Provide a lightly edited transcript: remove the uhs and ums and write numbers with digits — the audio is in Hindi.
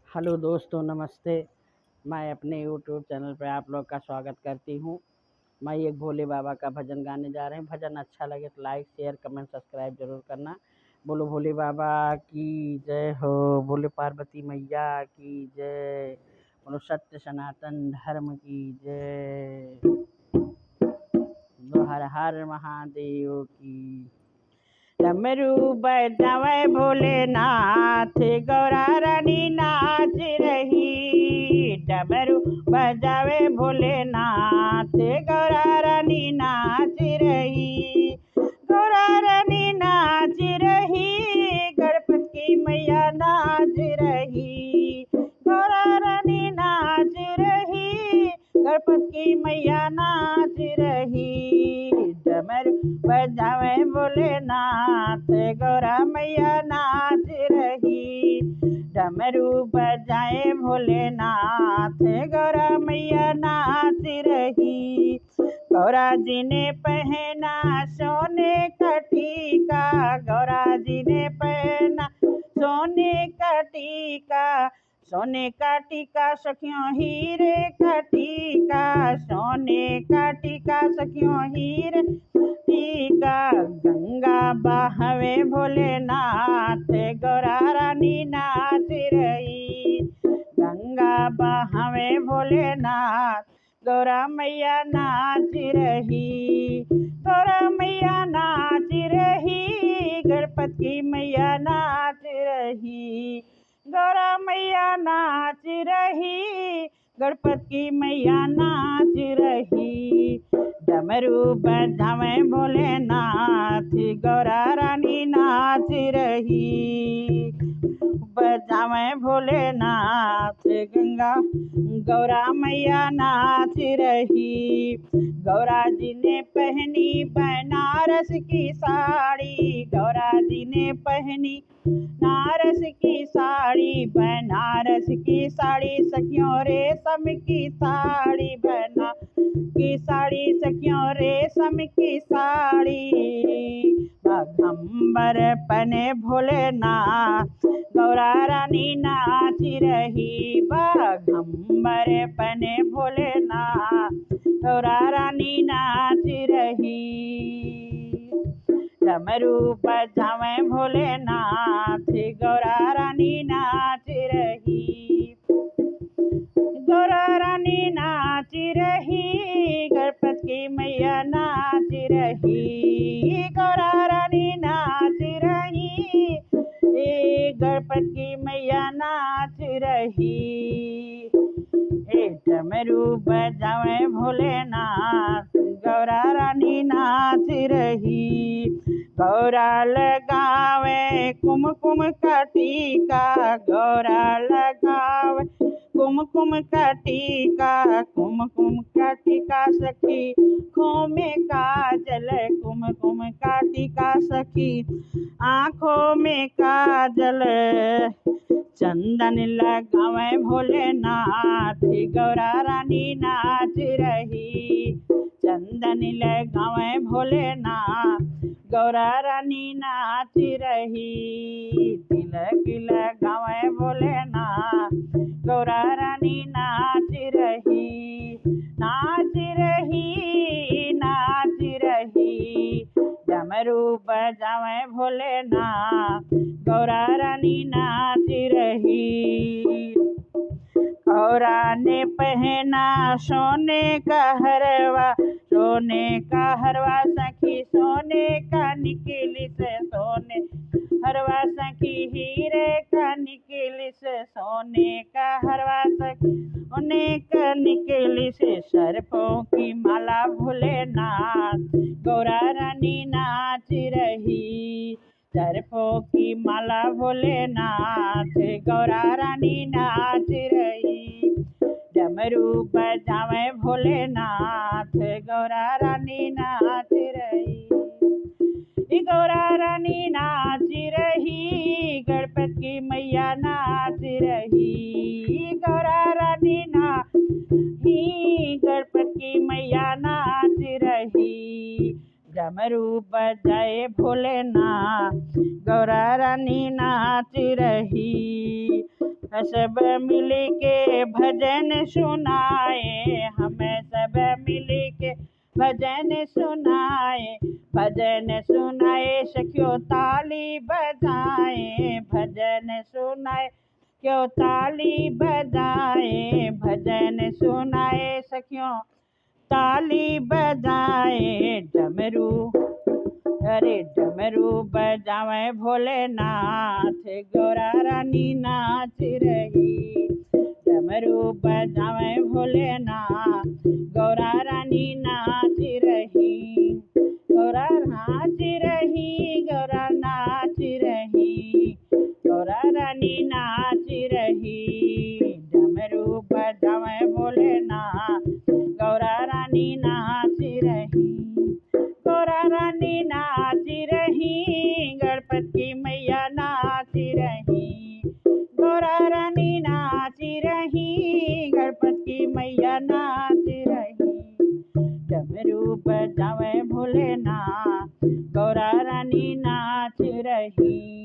हेलो दोस्तों, नमस्ते। मैं अपने यूट्यूब चैनल पे आप लोग का स्वागत करती हूँ। मैं एक भोले बाबा का भजन गाने जा रहे हैं। भजन अच्छा लगे तो लाइक शेयर कमेंट सब्सक्राइब जरूर करना। बोलो भोले बाबा की जय हो, बोले पार्वती मैया की जय, बोलो सत्य सनातन धर्म की जय, बोलो हर हर महादेव की। डमरू बजावे भोलेनाथ, गौरा रानी नाच रही। डमरू बजावे भोलेनाथ, गौरा रानी नाच रही। गौरा रानी नाच रही, गणपति मैया नाच रही। गौरा रानी नाच रही, गणपति मैया नाच रही। डमरू बजावे भोलेनाथ, गौरा मैया नाच रही। डमरू बजाए भोलेनाथ, गौरा मैया नाच रही। गौरा जी ने पहना सोने का टीका, गौरा जी ने पहना सोने का टीका। सोने का टीका सखियों हीरे का टीका, सोने का टीका सखियों हीरे टीका। गंगा बहावे भोलेनाथ, गौरा रानी नाच रही। गंगा बहावे भोलेनाथ, गौरा मैया नाच रही। गौरा मैया नाच रही, गणपति मैया नाच रही। गौरा मैया नाच रही, गणपति मैया नाच रही। डमरू बजावे भोलेनाथ, गौरा रानी नाच रही। बजावे भोलेनाथ, गंगा गौरा मैया नाच रही। गौरा जी ने पहनी बनारस की साड़ी, गौरा जी ने पहनी बनारस की साड़ी। बनारस की साड़ी सखियों रेशम की साड़ी, बना की साड़ी सखियों रेशम की साड़ी। बाघंबर पने भोलेनाथ, गौरा रानी नाच रही। बाघंबर पने भोलेनाथ, गौरा रानी नाच रही। डमरू बजावे भोलेनाथ, गौरा रानी नाच रही। गौरा रानी नाच रही, गणपति मैया नाच रही। गौरा रानी नाच रही, गणपति मैया नाच रही। डमरू बजावे भोलेनाथ, गौरा रानी नाच रही। गौरा लगावे कुमकुम का टीका, गौरा लगावे कुमकुम का टीका। कुमकुम का टीका सखी आँखों में काजल, कुमकुम का टीका सखी आँखों में काजल। चंदन लगावे भोलेनाथ, गौरा रानी नाच रही। चंदन लगावे भोलेनाथ, गौरा रानी नाच रही। तिलक लगावे भोलेनाथ, गौरा रानी नाच रही। नाच रही, नाच रही। डमरू बजावे भोलेनाथ, गौरा रानी नाच रही। गौरा ने पहना सोने का हरवा, सोने का हरवा सखी सोने का निकली से। सोने हरवा सखी हीरे का निकली से। सोने का हरवा सखी सोने का निकली से। सर्पों की माला भोलेनाथ, गौरा रानी नाच रही। सर्पों की माला भोलेनाथ, गौरा रानी नाच रही। डमरू बजावे भोलेनाथ, गौरा रानी नाच रही। गौरा रानी नाच रही, गणपति मैया नाच रही। गौरा रानी नाच रही, गणपति मैया नाच रही। डमरू बजाए भोलेनाथ, गौरा रानी नाच रही। सब मिल के भजन सुनाए, हमें सब मिल के भजन सुनाए, भजन सुनाए सखियो ताली बजाए, भजन सुनाए क्यों ताली बजाए, भजन सुनाए सखियों ताली बजाए। डमरू अरे डमरू बजावे भोलेनाथ, गौरा रानी नाच रही। डमरू बजावे भोलेनाथ, गौरा रानी नाच रही। गौरा नाच रही, गौरा नाच रही, गौरा रानी नाच रही। डमरू बजावे भोलेनाथ, गौरा रानी नाच रही। गौरा रानी नाच रही, गणपति मैया नाच रही। गौरा रानी नाच रही, गणपति मैया नाच रही। डमरू बजावे भोलेनाथ, गौरा रानी नाच रही।